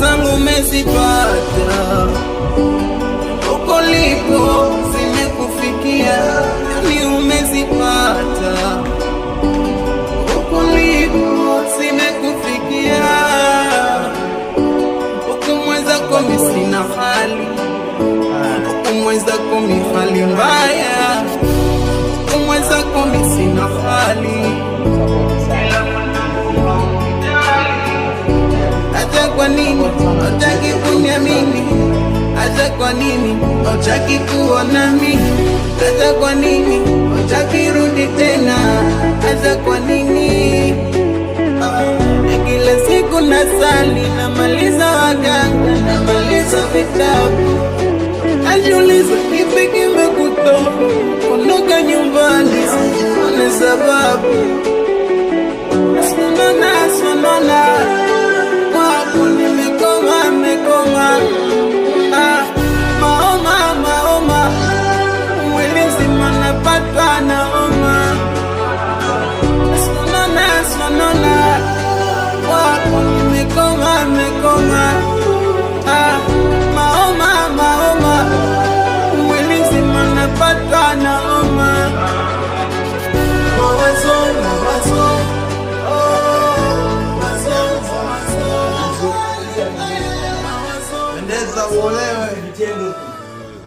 zangu umezipata, uko lipo zimekufikia, yani umezipata, uko lipo zimekufikia. Ukumwezako mimi sina hali, ukumwezako mimi hali mbaya, ukumwezako mimi sina hali. Acha kwa nini hutaki kuniamini? Acha kwa nini hutaki kuona mimi? Acha kwa nini hutaki rudi tena? Acha kwa nini? Kila siku nasali, namaliza waganga, namaliza vitabu, najiuliza kipi kimekutoa kuondoka nyumbani? Sione sababu, sonona kwako nimekoma, maoma mwili mzima napatwa na homa, sonona kwako nimekoma, maoma mwili mzima napatwa na homa. Pendeza uolewe.